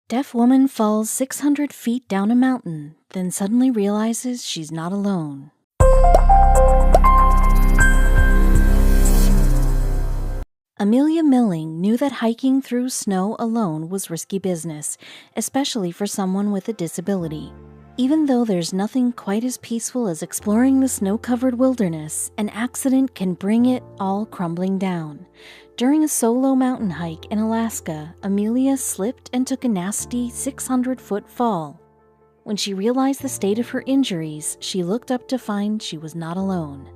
Deaf woman falls 600 feet down a mountain, then suddenly realizes she's not alone. Amelia Milling knew that hiking through snow alone was risky business, especially for someone with a disability. Even though there's nothing quite as peaceful as exploring the snow-covered wilderness, an accident can bring it all crumbling down. During a solo mountain hike in Alaska, Amelia slipped and took a nasty 600-foot fall. When she realized the state of her injuries, she looked up to find she was not alone.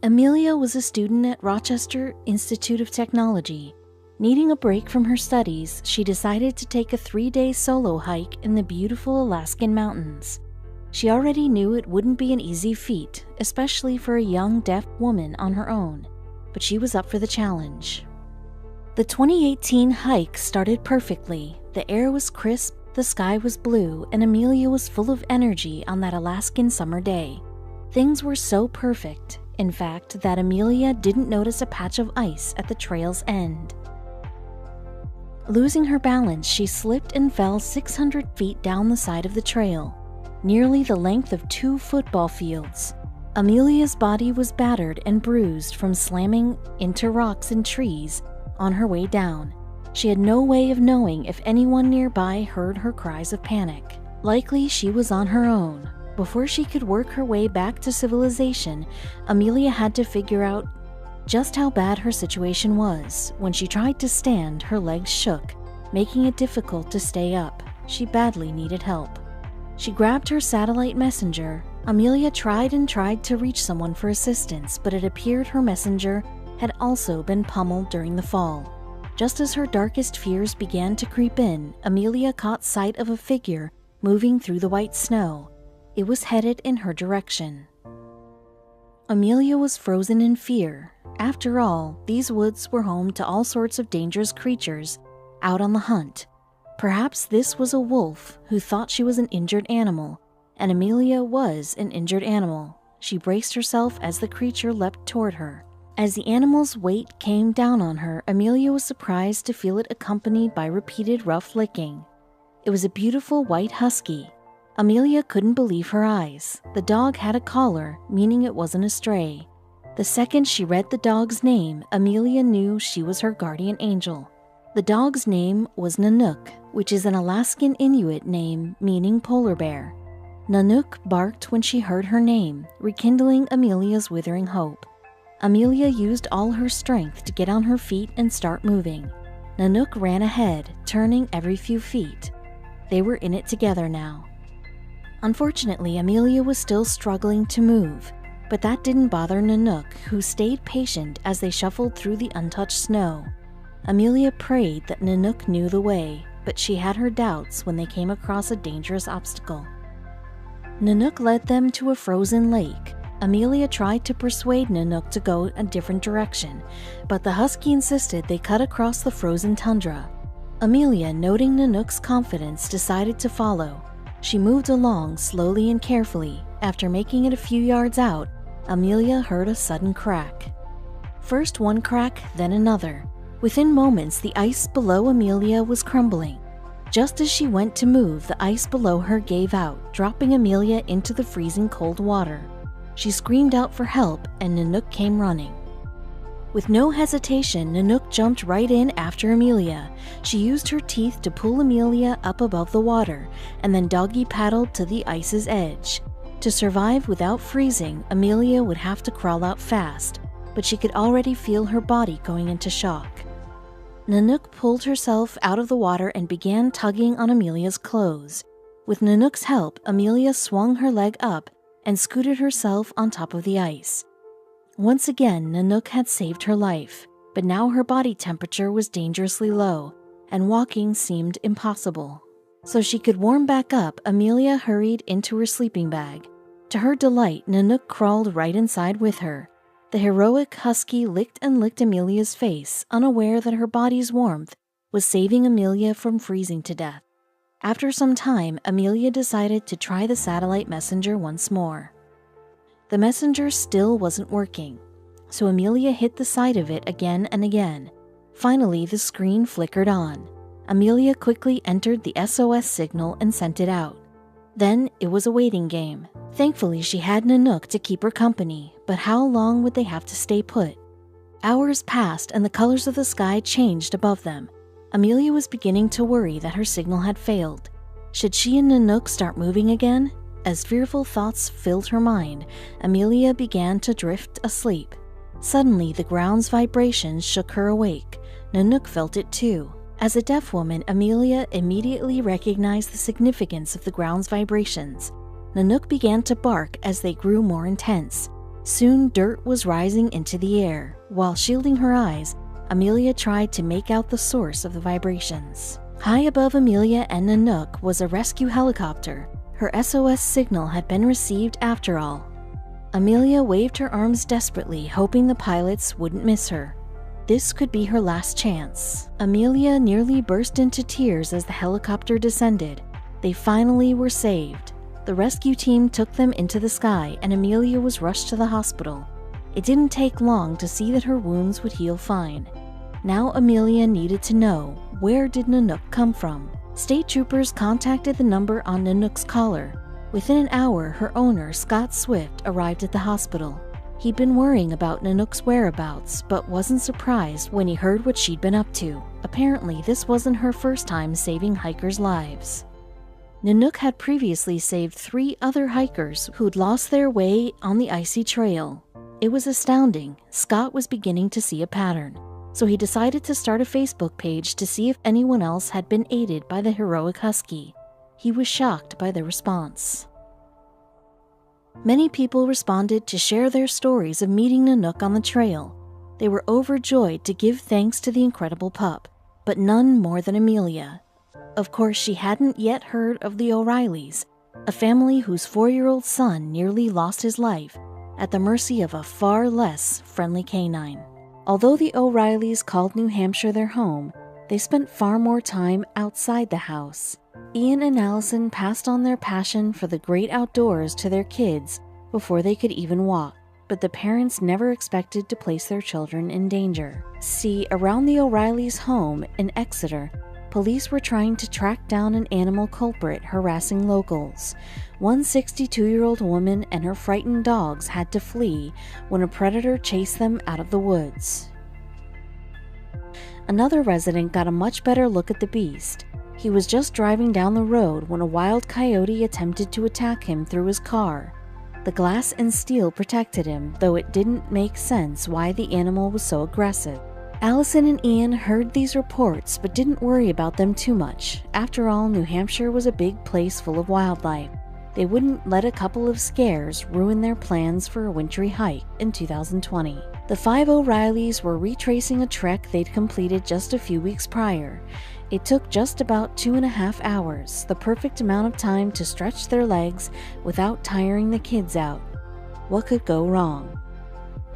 Amelia was a student at Rochester Institute of Technology. Needing a break from her studies, she decided to take a 3-day solo hike in the beautiful Alaskan mountains. She already knew it wouldn't be an easy feat, especially for a young deaf woman on her own, but she was up for the challenge. The 2018 hike started perfectly. The air was crisp, the sky was blue, and Amelia was full of energy on that Alaskan summer day. Things were so perfect, in fact, that Amelia didn't notice a patch of ice at the trail's end. Losing her balance, she slipped and fell 600 feet down the side of the trail, nearly the length of 2 football fields. Amelia's body was battered and bruised from slamming into rocks and trees on her way down. She had no way of knowing if anyone nearby heard her cries of panic. Likely she was on her own. Before she could work her way back to civilization, Amelia had to figure out just how bad her situation was. When she tried to stand, her legs shook, making it difficult to stay up. She badly needed help. She grabbed her satellite messenger. Amelia tried and tried to reach someone for assistance, but it appeared her messenger had also been pummeled during the fall. Just as her darkest fears began to creep in, Amelia caught sight of a figure moving through the white snow. It was headed in her direction. Amelia was frozen in fear. After all, these woods were home to all sorts of dangerous creatures out on the hunt. Perhaps this was a wolf who thought she was an injured animal, and Amelia was an injured animal. She braced herself as the creature leapt toward her. As the animal's weight came down on her, Amelia was surprised to feel it accompanied by repeated rough licking. It was a beautiful white husky. Amelia couldn't believe her eyes. The dog had a collar, meaning it wasn't a stray. The second she read the dog's name, Amelia knew she was her guardian angel. The dog's name was Nanook, which is an Alaskan Inuit name meaning polar bear. Nanook barked when she heard her name, rekindling Amelia's withering hope. Amelia used all her strength to get on her feet and start moving. Nanook ran ahead, turning every few feet. They were in it together now. Unfortunately, Amelia was still struggling to move, but that didn't bother Nanook, who stayed patient as they shuffled through the untouched snow. Amelia prayed that Nanook knew the way, but she had her doubts when they came across a dangerous obstacle. Nanook led them to a frozen lake. Amelia tried to persuade Nanook to go a different direction, but the husky insisted they cut across the frozen tundra. Amelia, noting Nanook's confidence, decided to follow. She moved along slowly and carefully. After making it a few yards out, Amelia heard a sudden crack. First one crack, then another. Within moments, the ice below Amelia was crumbling. Just as she went to move, the ice below her gave out, dropping Amelia into the freezing cold water. She screamed out for help, and Nanook came running. With no hesitation, Nanook jumped right in after Amelia. She used her teeth to pull Amelia up above the water, and then doggy paddled to the ice's edge. To survive without freezing, Amelia would have to crawl out fast, but she could already feel her body going into shock. Nanook pulled herself out of the water and began tugging on Amelia's clothes. With Nanook's help, Amelia swung her leg up and scooted herself on top of the ice. Once again, Nanook had saved her life, but now her body temperature was dangerously low, and walking seemed impossible. So she could warm back up, Amelia hurried into her sleeping bag. To her delight, Nanook crawled right inside with her. The heroic husky licked and licked Amelia's face, unaware that her body's warmth was saving Amelia from freezing to death. After some time, Amelia decided to try the satellite messenger once more. The messenger still wasn't working, so Amelia hit the side of it again and again. Finally, the screen flickered on. Amelia quickly entered the SOS signal and sent it out. Then it was a waiting game. Thankfully, she had Nanook to keep her company, but how long would they have to stay put? Hours passed and the colors of the sky changed above them. Amelia was beginning to worry that her signal had failed. Should she and Nanook start moving again? As fearful thoughts filled her mind, Amelia began to drift asleep. Suddenly, the ground's vibrations shook her awake. Nanook felt it too. As a deaf woman, Amelia immediately recognized the significance of the ground's vibrations. Nanook began to bark as they grew more intense. Soon, dirt was rising into the air. While shielding her eyes, Amelia tried to make out the source of the vibrations. High above Amelia and Nanook was a rescue helicopter. Her SOS signal had been received after all. Amelia waved her arms desperately, hoping the pilots wouldn't miss her. This could be her last chance. Amelia nearly burst into tears as the helicopter descended. They finally were saved. The rescue team took them into the sky and Amelia was rushed to the hospital. It didn't take long to see that her wounds would heal fine. Now Amelia needed to know, where did Nanook come from? State troopers contacted the number on Nanook's collar. Within an hour, her owner, Scott Swift, arrived at the hospital. He'd been worrying about Nanook's whereabouts, but wasn't surprised when he heard what she'd been up to. Apparently, this wasn't her first time saving hikers' lives. Nanook had previously saved 3 other hikers who'd lost their way on the icy trail. It was astounding. Scott was beginning to see a pattern, so he decided to start a Facebook page to see if anyone else had been aided by the heroic husky. He was shocked by the response. Many people responded to share their stories of meeting Nanook on the trail. They were overjoyed to give thanks to the incredible pup, but none more than Amelia. Of course, she hadn't yet heard of the O'Reillys, a family whose 4-year-old son nearly lost his life at the mercy of a far less friendly canine. Although the O'Reillys called New Hampshire their home, they spent far more time outside the house. Ian and Allison passed on their passion for the great outdoors to their kids before they could even walk, but the parents never expected to place their children in danger. See, around the O'Reillys' home in Exeter, police were trying to track down an animal culprit harassing locals. One 62-year-old woman and her frightened dogs had to flee when a predator chased them out of the woods. Another resident got a much better look at the beast. He was just driving down the road when a wild coyote attempted to attack him through his car. The glass and steel protected him, though it didn't make sense why the animal was so aggressive. Allison and Ian heard these reports but didn't worry about them too much. After all, New Hampshire was a big place full of wildlife. They wouldn't let a couple of scares ruin their plans for a wintry hike in 2020. The 5 O'Reillys were retracing a trek they'd completed just a few weeks prior. It took just about 2.5 hours, the perfect amount of time to stretch their legs without tiring the kids out. What could go wrong?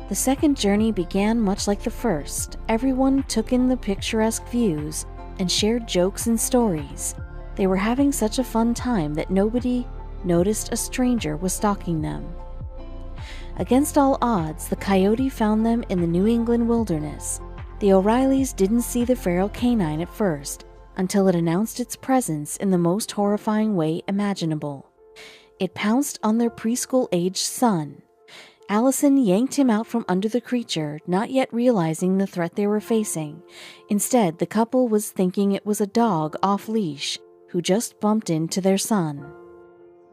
The second journey began much like the first. Everyone took in the picturesque views and shared jokes and stories. They were having such a fun time that nobody noticed a stranger was stalking them. Against all odds, the coyote found them in the New England wilderness. The O'Reillys didn't see the feral canine at first, until it announced its presence in the most horrifying way imaginable. It pounced on their preschool-aged son. Allison yanked him out from under the creature, not yet realizing the threat they were facing. Instead, the couple was thinking it was a dog off-leash who just bumped into their son.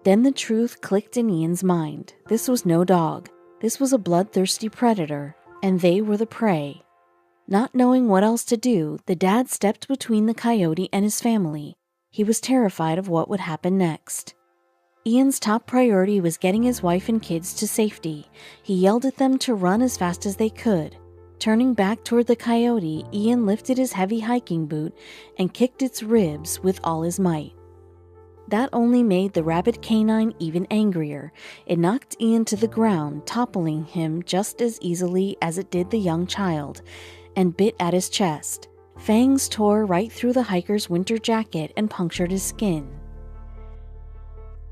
Then the truth clicked in Ian's mind. This was no dog. This was a bloodthirsty predator, and they were the prey. Not knowing what else to do, the dad stepped between the coyote and his family. He was terrified of what would happen next. Ian's top priority was getting his wife and kids to safety. He yelled at them to run as fast as they could. Turning back toward the coyote, Ian lifted his heavy hiking boot and kicked its ribs with all his might. That only made the rabid canine even angrier. It knocked Ian to the ground, toppling him just as easily as it did the young child, and bit at his chest. Fangs tore right through the hiker's winter jacket and punctured his skin.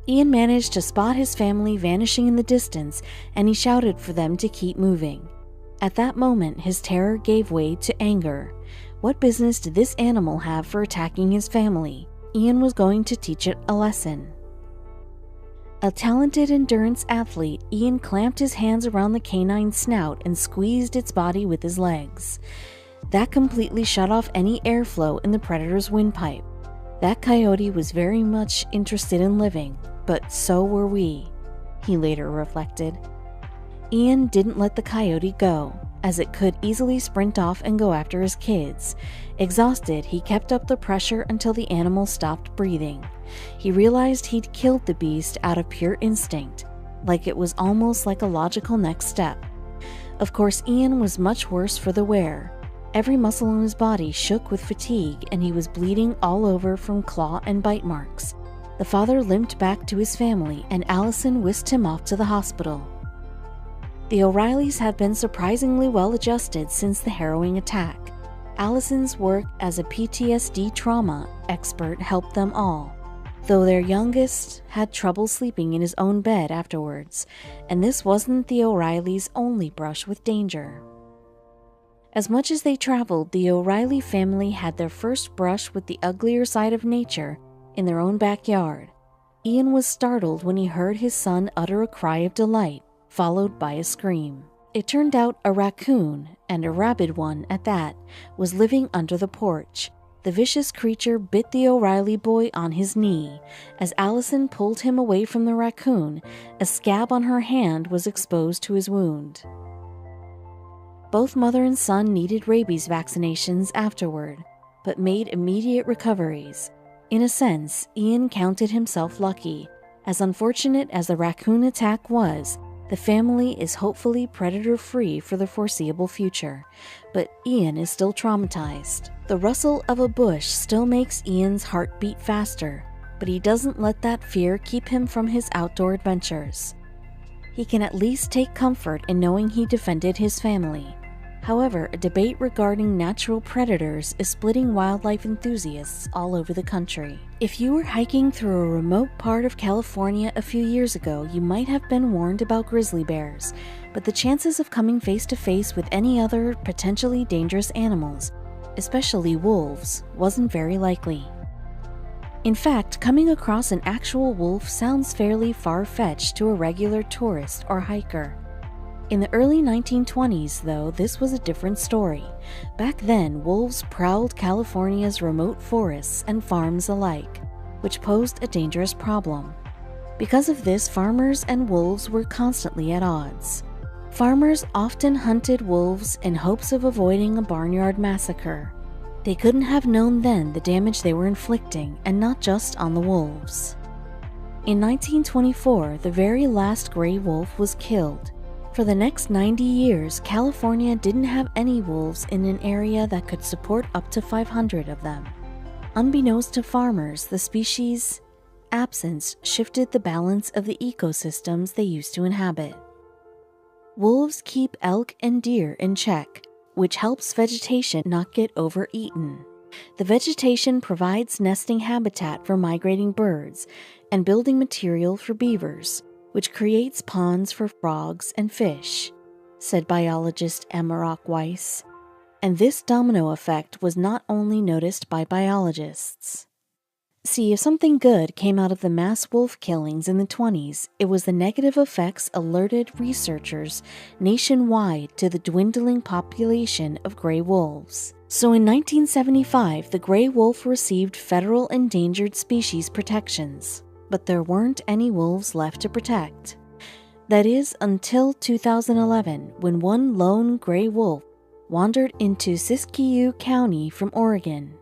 Ian managed to spot his family vanishing in the distance, and he shouted for them to keep moving. At that moment, his terror gave way to anger. What business did this animal have for attacking his family? Ian was going to teach it a lesson. A talented endurance athlete, Ian clamped his hands around the canine's snout and squeezed its body with his legs. That completely shut off any airflow in the predator's windpipe. That coyote was very much interested in living, but so were we, he later reflected. Ian didn't let the coyote go, as it could easily sprint off and go after his kids. Exhausted, he kept up the pressure until the animal stopped breathing. He realized he'd killed the beast out of pure instinct, like it was almost like a logical next step. Of course, Ian was much worse for the wear. Every muscle in his body shook with fatigue, and he was bleeding all over from claw and bite marks. The father limped back to his family, and Allison whisked him off to the hospital. The O'Reillys have been surprisingly well adjusted since the harrowing attack. Allison's work as a PTSD trauma expert helped them all, though their youngest had trouble sleeping in his own bed afterwards, and this wasn't the O'Reillys' only brush with danger. As much as they traveled, the O'Reilly family had their first brush with the uglier side of nature in their own backyard. Ian was startled when he heard his son utter a cry of delight, followed by a scream. It turned out a raccoon, and a rabid one at that, was living under the porch. The vicious creature bit the O'Reilly boy on his knee. As Allison pulled him away from the raccoon, a scab on her hand was exposed to his wound. Both mother and son needed rabies vaccinations afterward, but made immediate recoveries. In a sense, Ian counted himself lucky. As unfortunate as the raccoon attack was, the family is hopefully predator-free for the foreseeable future, but Ian is still traumatized. The rustle of a bush still makes Ian's heart beat faster, but he doesn't let that fear keep him from his outdoor adventures. He can at least take comfort in knowing he defended his family. However, a debate regarding natural predators is splitting wildlife enthusiasts all over the country. If you were hiking through a remote part of California a few years ago, you might have been warned about grizzly bears, but the chances of coming face to face with any other potentially dangerous animals, especially wolves, wasn't very likely. In fact, coming across an actual wolf sounds fairly far-fetched to a regular tourist or hiker. In the early 1920s, though, this was a different story. Back then, wolves prowled California's remote forests and farms alike, which posed a dangerous problem. Because of this, farmers and wolves were constantly at odds. Farmers often hunted wolves in hopes of avoiding a barnyard massacre. They couldn't have known then the damage they were inflicting, and not just on the wolves. In 1924, the very last gray wolf was killed. For the next 90 years, California didn't have any wolves in an area that could support up to 500 of them. Unbeknownst to farmers, the species' absence shifted the balance of the ecosystems they used to inhabit. Wolves keep elk and deer in check, which helps vegetation not get overeaten. The vegetation provides nesting habitat for migrating birds and building material for beavers, which creates ponds for frogs and fish, said biologist Emma Rock Weiss. And this domino effect was not only noticed by biologists. See, if something good came out of the mass wolf killings in the 20s, it was the negative effects alerted researchers nationwide to the dwindling population of gray wolves. So in 1975, the gray wolf received federal endangered species protections, but there weren't any wolves left to protect. That is, until 2011, when one lone gray wolf wandered into Siskiyou County from Oregon.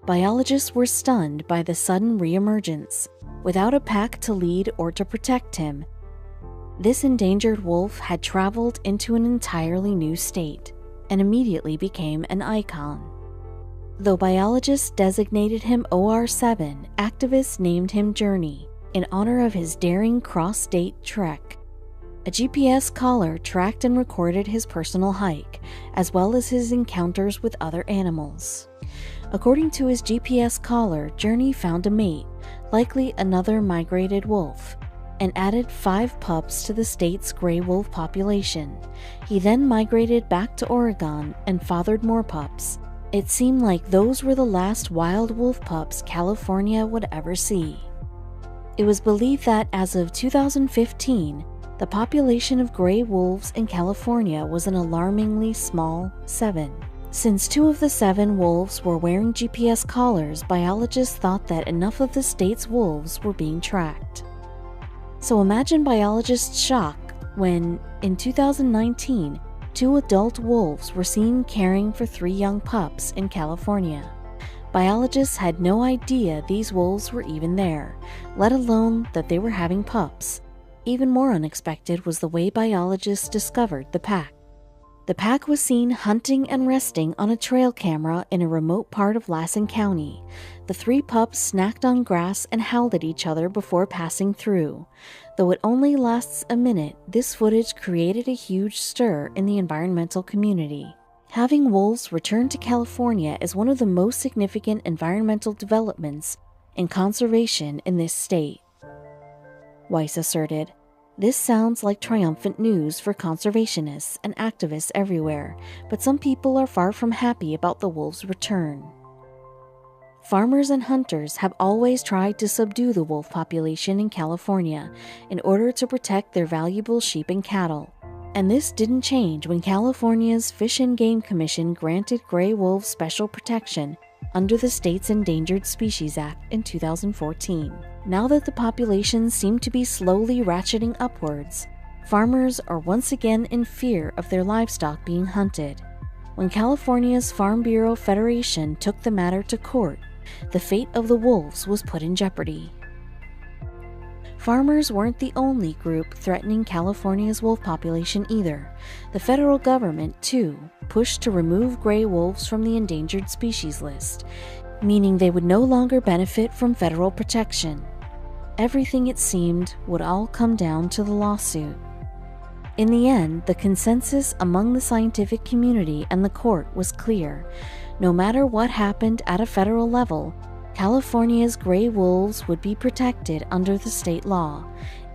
Biologists were stunned by the sudden reemergence. Without a pack to lead or to protect him, this endangered wolf had traveled into an entirely new state and immediately became an icon. Though biologists designated him OR7, activists named him Journey in honor of his daring cross-state trek. A GPS collar tracked and recorded his personal hike, as well as his encounters with other animals. According to his GPS collar, Journey found a mate, likely another migrated wolf, and added 5 pups to the state's gray wolf population. He then migrated back to Oregon and fathered more pups, It seemed like those were the last wild wolf pups California would ever see. It was believed that as of 2015, the population of gray wolves in California was an alarmingly small 7. Since 2 of the 7 wolves were wearing GPS collars, biologists thought that enough of the state's wolves were being tracked. So imagine biologists' shock when, in 2019, 2 adult wolves were seen caring for 3 young pups in California. Biologists had no idea these wolves were even there, let alone that they were having pups. Even more unexpected was the way biologists discovered the pack. The pack was seen hunting and resting on a trail camera in a remote part of Lassen County. The 3 pups snacked on grass and howled at each other before passing through. Though it only lasts a minute, this footage created a huge stir in the environmental community. Having wolves return to California is one of the most significant environmental developments in conservation in this state, Weiss asserted. This sounds like triumphant news for conservationists and activists everywhere, but some people are far from happy about the wolves' return. Farmers and hunters have always tried to subdue the wolf population in California in order to protect their valuable sheep and cattle. And this didn't change when California's Fish and Game Commission granted gray wolves special protection under the state's Endangered Species Act in 2014. Now that the populations seem to be slowly ratcheting upwards, farmers are once again in fear of their livestock being hunted. When California's Farm Bureau Federation took the matter to court, the fate of the wolves was put in jeopardy. Farmers weren't the only group threatening California's wolf population either. The federal government, too, pushed to remove gray wolves from the endangered species list, meaning they would no longer benefit from federal protection. Everything, it seemed, would all come down to the lawsuit. In the end, the consensus among the scientific community and the court was clear. No matter what happened at a federal level, California's gray wolves would be protected under the state law.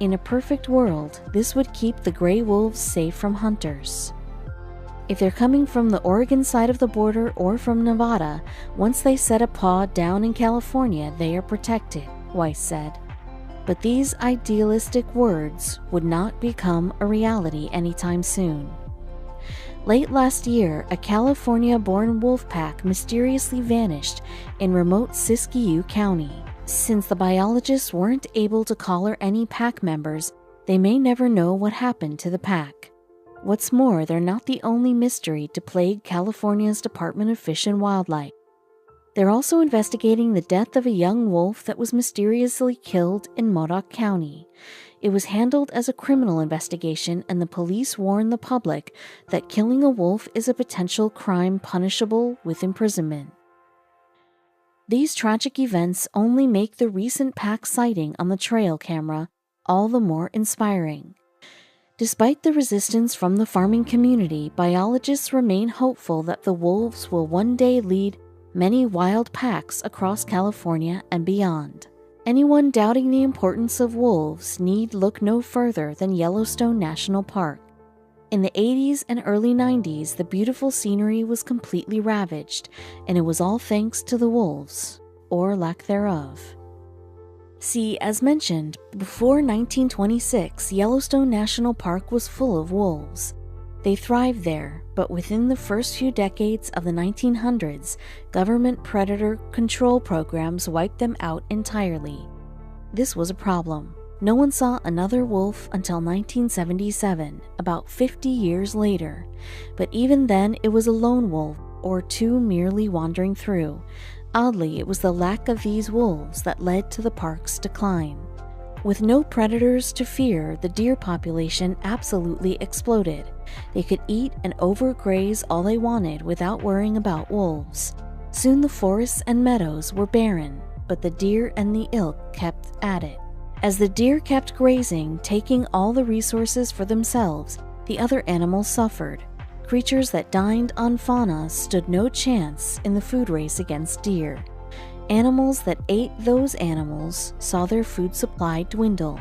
In a perfect world, this would keep the gray wolves safe from hunters. If they're coming from the Oregon side of the border or from Nevada, once they set a paw down in California, they are protected, Weiss said. But these idealistic words would not become a reality anytime soon. Late last year, a California-born wolf pack mysteriously vanished in remote Siskiyou County. Since the biologists weren't able to collar any pack members, they may never know what happened to the pack. What's more, they're not the only mystery to plague California's Department of Fish and Wildlife. They're also investigating the death of a young wolf that was mysteriously killed in Modoc County. It was handled as a criminal investigation, and the police warned the public that killing a wolf is a potential crime punishable with imprisonment. These tragic events only make the recent pack sighting on the trail camera all the more inspiring. Despite the resistance from the farming community, biologists remain hopeful that the wolves will one day lead many wild packs across California and beyond. Anyone doubting the importance of wolves need look no further than Yellowstone National Park. In the 80s and early 90s, the beautiful scenery was completely ravaged, and it was all thanks to the wolves, or lack thereof. See, as mentioned, before 1926, Yellowstone National Park was full of wolves. They thrived there, but within the first few decades of the 1900s, government predator control programs wiped them out entirely. This was a problem. No one saw another wolf until 1977, about 50 years later. But even then, it was a lone wolf, or 2 merely wandering through. Oddly, it was the lack of these wolves that led to the park's decline. With no predators to fear, the deer population absolutely exploded. They could eat and overgraze all they wanted without worrying about wolves. Soon the forests and meadows were barren, but the deer and the elk kept at it. As the deer kept grazing, taking all the resources for themselves, the other animals suffered. Creatures that dined on fauna stood no chance in the food race against deer. Animals that ate those animals saw their food supply dwindle.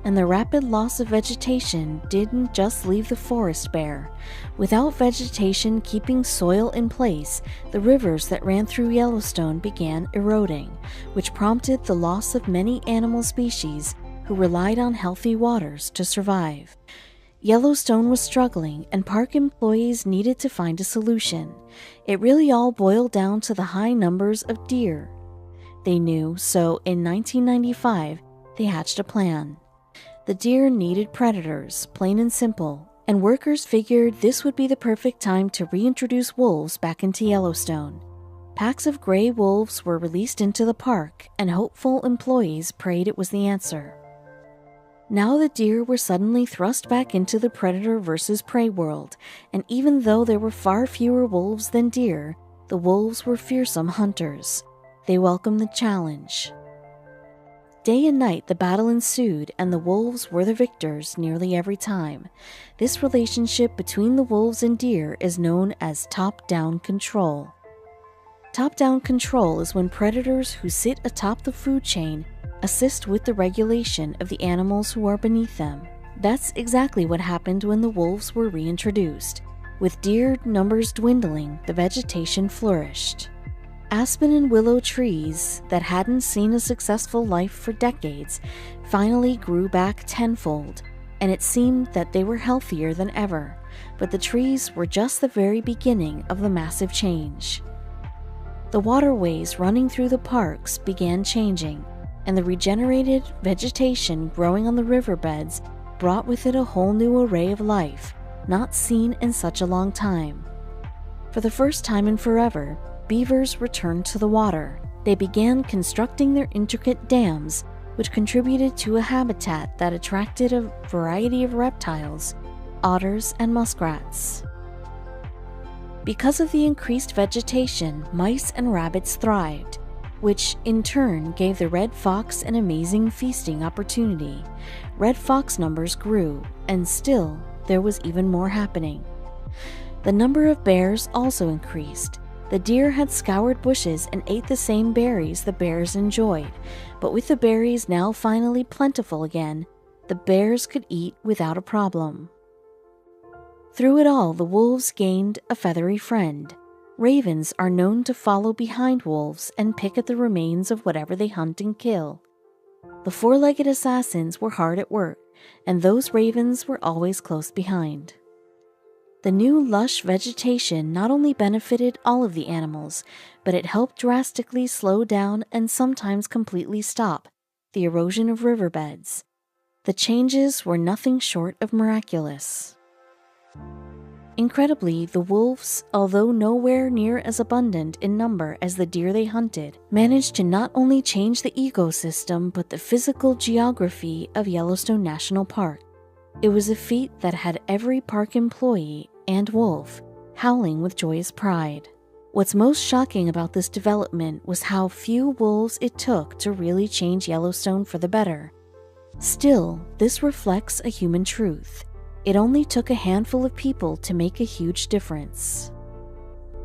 and the rapid loss of vegetation didn't just leave the forest bare. Without vegetation keeping soil in place, the rivers that ran through Yellowstone began eroding, which prompted the loss of many animal species who relied on healthy waters to survive. Yellowstone was struggling, and park employees needed to find a solution. It really all boiled down to the high numbers of deer. They knew, so in 1995, they hatched a plan. The deer needed predators, plain and simple, and workers figured this would be the perfect time to reintroduce wolves back into Yellowstone. Packs of gray wolves were released into the park, and hopeful employees prayed it was the answer. Now the deer were suddenly thrust back into the predator versus prey world, and even though there were far fewer wolves than deer, the wolves were fearsome hunters. They welcomed the challenge. Day and night the battle ensued, and the wolves were the victors nearly every time. This relationship between the wolves and deer is known as top-down control. Top-down control is when predators who sit atop the food chain assist with the regulation of the animals who are beneath them. That's exactly what happened when the wolves were reintroduced. With deer numbers dwindling, the vegetation flourished. Aspen and willow trees that hadn't seen a successful life for decades finally grew back tenfold, and it seemed that they were healthier than ever. But the trees were just the very beginning of the massive change. The waterways running through the parks began changing, and the regenerated vegetation growing on the riverbeds brought with it a whole new array of life, not seen in such a long time. For the first time in forever, beavers returned to the water. They began constructing their intricate dams, which contributed to a habitat that attracted a variety of reptiles, otters, and muskrats. Because of the increased vegetation, mice and rabbits thrived, which in turn gave the red fox an amazing feasting opportunity. Red fox numbers grew, and still there was even more happening. The number of bears also increased. The deer had scoured bushes and ate the same berries the bears enjoyed, but with the berries now finally plentiful again, the bears could eat without a problem. Through it all, the wolves gained a feathery friend. Ravens are known to follow behind wolves and pick at the remains of whatever they hunt and kill. The four-legged assassins were hard at work, and those ravens were always close behind. The new lush vegetation not only benefited all of the animals, but it helped drastically slow down and sometimes completely stop the erosion of riverbeds. The changes were nothing short of miraculous. Incredibly, the wolves, although nowhere near as abundant in number as the deer they hunted, managed to not only change the ecosystem but the physical geography of Yellowstone National Park. It was a feat that had every park employee and wolf howling with joyous pride. What's most shocking about this development was how few wolves it took to really change Yellowstone for the better. Still, this reflects a human truth. It only took a handful of people to make a huge difference.